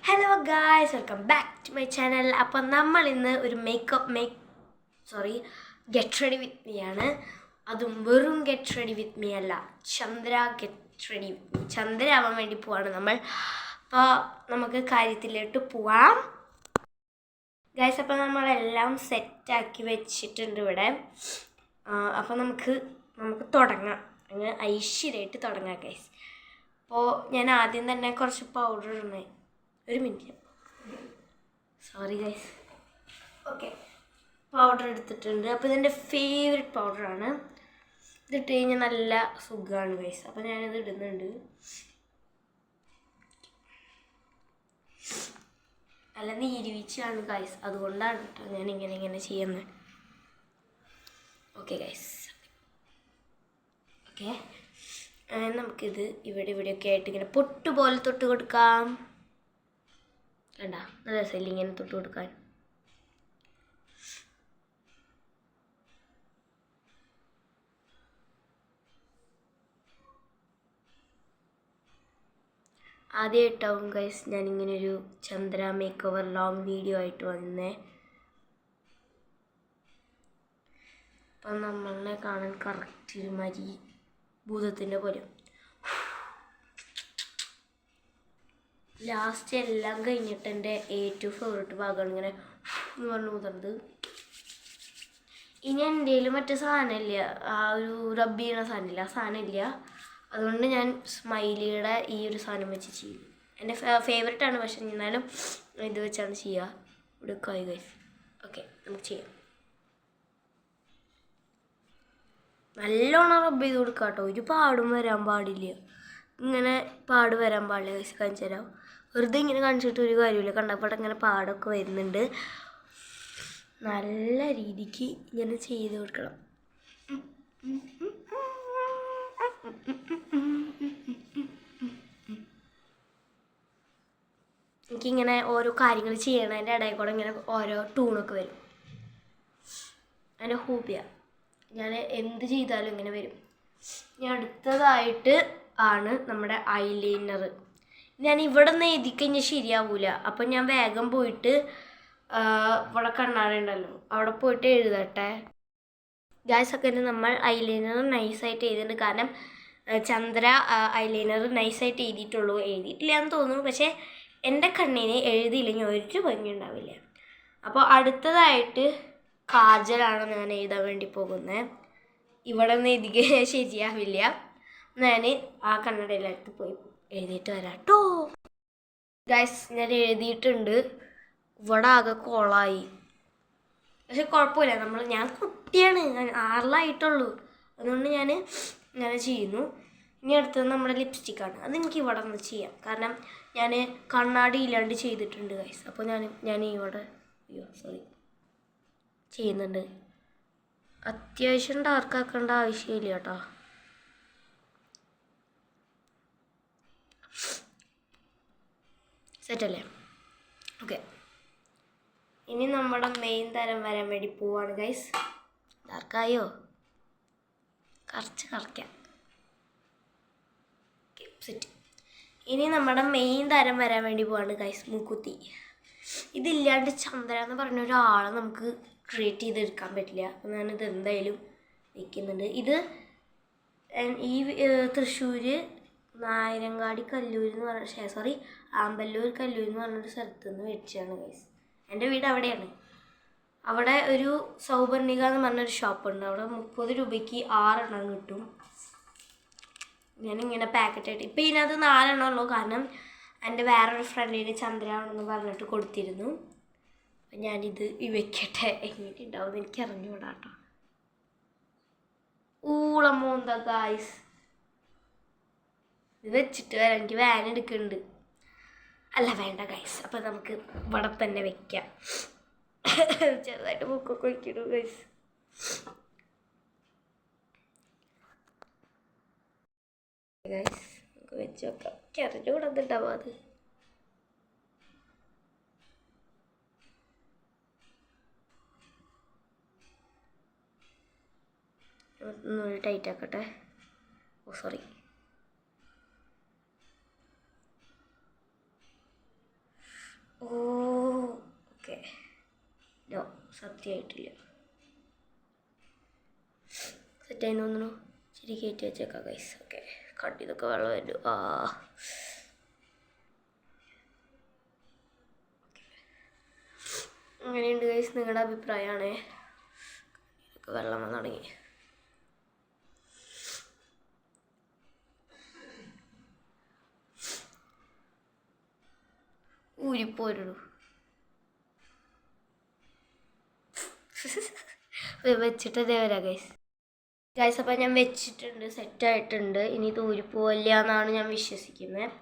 Hello guys, welcome back to my channel. അപ്പം നമ്മൾ ഇന്ന് ഒരു ഗെറ്റ് റെഡി വിത്ത് മീ ആണ്. അതും വെറും ഗെറ്റ് റെഡി വിത്ത് മീ അല്ല, get ready with me. Chandra ആവാൻ വേണ്ടി പോവാണ് നമ്മൾ. അപ്പോൾ നമുക്ക് കാര്യത്തിലോട്ട് പോവാം ഗായ്സ്. അപ്പോൾ നമ്മളെല്ലാം സെറ്റാക്കി വെച്ചിട്ടുണ്ട് ഇവിടെ. അപ്പോൾ നമുക്ക് തുടങ്ങാം, അങ്ങ് ഐശ്വര്യമായിട്ട് തുടങ്ങാം ഗായ്സ്. അപ്പോൾ ഞാൻ ആദ്യം തന്നെ കുറച്ച് പൗഡർ ഇടണേ. ഒരു minute, sorry guys. Okay, powder എടുത്തിട്ടുണ്ട്. അപ്പോൾ ഇതെൻ്റെ ഫേവറേറ്റ് പൗഡറാണ്. ഇതിട്ട് കഴിഞ്ഞാൽ നല്ല സുഖമാണ് ഗൈസ്. അപ്പോൾ ഞാനിത് ഇടുന്നുണ്ട്. നല്ല നീരുവീഴ്ചയാണ് ഗൈസ്, അതുകൊണ്ടാണ് കേട്ടോ ഞാൻ ഇങ്ങനെ ചെയ്യുന്നത്. Okay guys, okay. നമുക്കിത് ഇവിടെയൊക്കെ ആയിട്ട് ഇങ്ങനെ പൊട്ടുപോലെ തൊട്ട് കൊടുക്കാം. വേണ്ട, നല്ല രസമില്ല ഇങ്ങനെ തൊട്ട് കൊടുക്കാൻ. ആദ്യമായിട്ടാവും ഗൈസ് ഞാനിങ്ങനൊരു ചന്ദ്ര മേക്ക് ഓവർ ലോങ് വീഡിയോ ആയിട്ട് വന്നേ. അപ്പം നമ്മളെ കാണാൻ കറക്റ്റ് ഒരുമാതിരി ഭൂതത്തിൻ്റെ പോലെ. ലാസ്റ്റ് എല്ലാം കഴിഞ്ഞിട്ട് എൻ്റെ ഏറ്റവും ഫേവറേറ്റ് ഭാഗമാണ് ഇങ്ങനെ എന്ന് പറഞ്ഞു കൂത്തുന്നത്. ഇനി എൻ്റെ കയ്യിൽ മറ്റേ സാധനമില്ല, ആ ഒരു റബ്ബ് ചെയ്യണ സാധനമില്ല, ആ സാധനമില്ല. അതുകൊണ്ട് ഞാൻ സ്മൈലിയുടെ ഈ ഒരു സാധനം വെച്ച് ചെയ്യും. എൻ്റെ ഫേവറേറ്റാണ്, പക്ഷെ എന്നാലും ഇത് വെച്ചാണ് ചെയ്യുക. ഇവിടെ കൈ ഗൈസ്. ഓക്കെ, നമുക്ക് ചെയ്യാം. നല്ലോണം റബ്ബ് ചെയ്ത് കൊടുക്കാം കേട്ടോ. ഒരു പാടും വരാൻ പാടില്ല, ഇങ്ങനെ പാട് വരാൻ പാടില്ല ഗൈസ്. കാണിച്ചു തരാം. വെറുതെ ഇങ്ങനെ കാണിച്ചിട്ട് ഒരു കാര്യമില്ല. കണ്ടപ്പോൾ ഇങ്ങനെ പാടൊക്കെ വരുന്നുണ്ട്. നല്ല രീതിക്ക് ഇങ്ങനെ ചെയ്ത് കൊടുക്കണം. എനിക്കിങ്ങനെ ഓരോ കാര്യങ്ങൾ ചെയ്യണതിൻ്റെ ഇടയിൽ കൂടെ ഇങ്ങനെ ഓരോ ടൂണൊക്കെ വരും. എൻ്റെ ഹോബിയാണ്, ഞാൻ എന്ത് ചെയ്താലും ഇങ്ങനെ വരും. ഇനി അടുത്തതായിട്ട് ആണ് നമ്മുടെ ഐലൈനർ. ഞാൻ ഇവിടെ നിന്ന് എഴുതി കഴിഞ്ഞാൽ ശരിയാവില്ല. അപ്പം ഞാൻ വേഗം പോയിട്ട് ഇവിടെ കണ്ണാടി ഉണ്ടല്ലോ, അവിടെ പോയിട്ട് എഴുതട്ടെ ഗായ്സ്. ഒക്കെ നമ്മൾ ഐലൈനർ നൈസായിട്ട് എഴുതിയിട്ടുണ്ട്. കാരണം ചന്ദ്ര ഐലൈനർ നൈസായിട്ട് എഴുതിയിട്ടുള്ളൂ, എഴുതിയിട്ടില്ല എന്ന് തോന്നുന്നു. പക്ഷേ എൻ്റെ കണ്ണിന് എഴുതിയില്ലെങ്കിൽ ഒരു ഭംഗി ഉണ്ടാവില്ല. അപ്പോൾ അടുത്തതായിട്ട് കാജലാണ് ഞാൻ എഴുതാൻ വേണ്ടി പോകുന്നത്. ഇവിടെ നിന്ന് എഴുതിക്കുക ശരിയാവില്ല. ഞാൻ ആ കണ്ണടയിലടുത്ത് പോയി എഴുതിയിട്ട് വരാം കേട്ടോ ഗൈസ്. ഞാൻ എഴുതിയിട്ടുണ്ട്. ഇവിടെ ആകെ കോളായി, പക്ഷെ കുഴപ്പമില്ല. ഞാൻ കുട്ടിയാണ്, ഞാൻ 6-ലായിട്ടുള്ളൂ. അതുകൊണ്ട് ഞാൻ ഇങ്ങനെ ചെയ്യുന്നു. ഇനി അടുത്തത് നമ്മുടെ ലിപ്സ്റ്റിക്കാണ്. അതെനിക്ക് ഇവിടെ നിന്ന് ചെയ്യാം, കാരണം ഞാൻ കണ്ണാടി ഇല്ലാണ്ട് ചെയ്തിട്ടുണ്ട് ഗൈസ്. അപ്പോൾ ഞാൻ ഇവിടെ ചെയ്യുന്നുണ്ട്. അത്യാവശ്യം ഡാർക്കാക്കേണ്ട ആവശ്യമില്ല കേട്ടോ. സെറ്റല്ലേ? ഓക്കെ, ഇനി നമ്മുടെ മെയിൻ തരം വരാൻ വേണ്ടി പോവാണ് ഗൈസ്. ഡാർക്കായോ? കറക്കാം. സെറ്റ്. ഇനി നമ്മുടെ മെയിൻ തരം വരാൻ വേണ്ടി പോവാണ് ഗൈസ്, മൂക്കുത്തി. ഇതില്ലാണ്ട് ചന്ദ്ര എന്ന് പറഞ്ഞ ഒരാളെ നമുക്ക് ക്രിയേറ്റ് ചെയ്തെടുക്കാൻ പറ്റില്ല. അപ്പോൾ ഞാനിത് എന്തായാലും വയ്ക്കുന്നുണ്ട്. ഇത് ഈ തൃശ്ശൂർ നായരങ്ങാടി കല്ലൂർ എന്ന് പറഞ്ഞ ആമ്പല്ലൂർ കല്ലൂർ എന്ന് പറഞ്ഞൊരു സ്ഥലത്ത് നിന്ന് മേടിച്ചാണ് ഗൈസ്. എൻ്റെ വീട് അവിടെയാണ്. അവിടെ ഒരു സൗപർണിക എന്ന് പറഞ്ഞൊരു ഷോപ്പുണ്ട്. അവിടെ 30 രൂപയ്ക്ക് 6 എണ്ണം കിട്ടും. ഞാനിങ്ങനെ പാക്കറ്റായിട്ട് ഇപ്പം ഇതിനകത്ത് 4 എണ്ണം ഉള്ളൂ. കാരണം എൻ്റെ വേറൊരു ഫ്രണ്ടിന് ചന്ദ്രയാണെന്ന് പറഞ്ഞിട്ട് കൊടുത്തിരുന്നു. അപ്പം ഞാനിത് വെക്കട്ടെ. എങ്ങനെ ഉണ്ടാവും എനിക്ക് അറിഞ്ഞുകൂടാ കേട്ടോ. ഊളമോന്ത ഗായ്സ്, ഇത് വെച്ചിട്ട് വരാം. എനിക്ക് വാൻ എടുക്കുന്നുണ്ട്. അല്ല വേണ്ട ഗൈസ്, അപ്പം നമുക്ക് ഇവിടെ തന്നെ വെക്കാം. ചെറുതായിട്ട് ബുക്കൊക്കെ വയ്ക്കണു ഗൈസ്. ഗൈസ് നമുക്ക് വെച്ച് വെക്കാം. കരണ്ട് കൂടന്നുണ്ടാവും അത്. ഒന്നുകൂടി ടൈറ്റ് ആക്കട്ടെ. സോറി. സത്യമായിട്ടില്ല. സെറ്റായി തോന്നുന്നു. ശരി കയറ്റി വെച്ചേക്കാം ഗൈസ്. ഓക്കെ, കട്ടിന്നൊക്കെ വെള്ളം വരും. അങ്ങനെയുണ്ട് ഗൈസ്, നിങ്ങളുടെ അഭിപ്രായമാണ്. ഇതൊക്കെ വെള്ളം വന്ന് തുടങ്ങി. ഊരിപ്പോരുള്ളൂ. വെച്ചിട്ട് അതേ വരാം ഗൈസ്. അപ്പം ഞാൻ വെച്ചിട്ടുണ്ട്, സെറ്റായിട്ടുണ്ട്. ഇനി ഇത് ഊരിപ്പോവില്ല എന്നാണ് ഞാൻ വിശ്വസിക്കുന്നത്.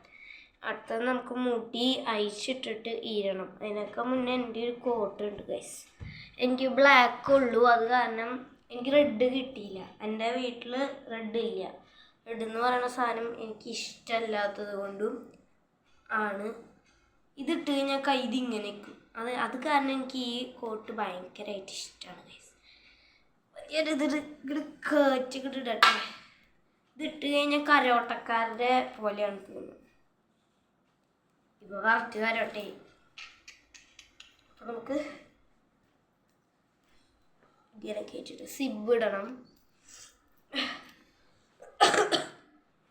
അടുത്തത് നമുക്ക് മുടി അയച്ചിട്ടിട്ട് ഈരണം. അതിനൊക്കെ മുന്നേ എൻ്റെ ഒരു കോട്ട് ഉണ്ട് ഗൈസ്. എനിക്ക് ബ്ലാക്ക് ഉള്ളൂ, അത് കാരണം എനിക്ക് റെഡ് കിട്ടിയില്ല. എൻ്റെ വീട്ടിൽ റെഡ് ഇല്ല. റെഡ് എന്ന് പറയുന്ന സാധനം എനിക്ക് ഇഷ്ടമല്ലാത്തത് കൊണ്ടും ആണ്. ഇതിട്ട് കഴിഞ്ഞാൽ കൈത് ഇങ്ങനെ നിൽക്കും. അത് കാരണം എനിക്ക് ഈ കോട്ട് ഭയങ്കരമായിട്ട് ഇഷ്ടമാണ് ഗൈസ്. ഇതിട്ട് കേറ്റിക്കിട്ടിടട്ടെ. ഇതിട്ട് കഴിഞ്ഞാൽ കരോട്ടക്കാരുടെ പോലെയാണ് തോന്നുന്നത്. ഇപ്പോൾ കറക്റ്റ് കരോട്ടെ. അപ്പം നമുക്ക് ഇങ്ങനെ കയറ്റിട്ട് സിബ് ഇടണം.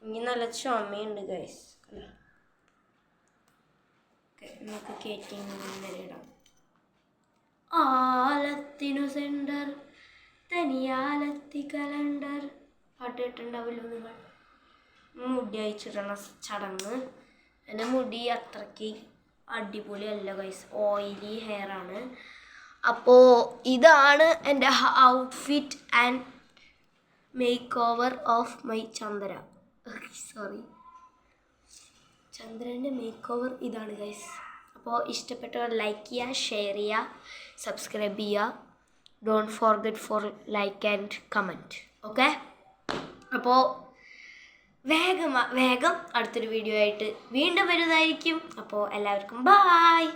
ഇനി നല്ല ചുമയുണ്ട് ഗൈസ്. നമുക്ക് കയറ്റി ഇങ്ങനെ ഇടാം. ആലത്തിനു സെൻറ്റർ തനിയാലത്തി കലണ്ടർ പാട്ട് കേട്ടിട്ടുണ്ടാവില്ലോ നിങ്ങൾ. മുടി അയച്ചിടണ ചടങ്ങ്. എൻ്റെ മുടി അത്രയ്ക്ക് അടിപൊളിയല്ല ഗൈസ്, ഓയിലി ഹെയർ ആണ്. അപ്പോൾ ഇതാണ് എൻ്റെ outfit and make over of my Chandra. ചന്ദ്രൻ്റെ മേക്ക് ഓവർ ഇതാണ് ഗൈസ്. അപ്പോൾ ഇഷ്ടപ്പെട്ടവർ ലൈക്ക് ചെയ്യുക, ഷെയർ ചെയ്യുക, സബ്സ്ക്രൈബ് ചെയ്യുക. Don't forget for like and comment. Okay, അപ്പോൾ വേഗം അടുത്തൊരു വീഡിയോ ആയിട്ട് വീണ്ടും വരുന്നതായിരിക്കും. അപ്പോൾ എല്ലാവർക്കും ബായ്.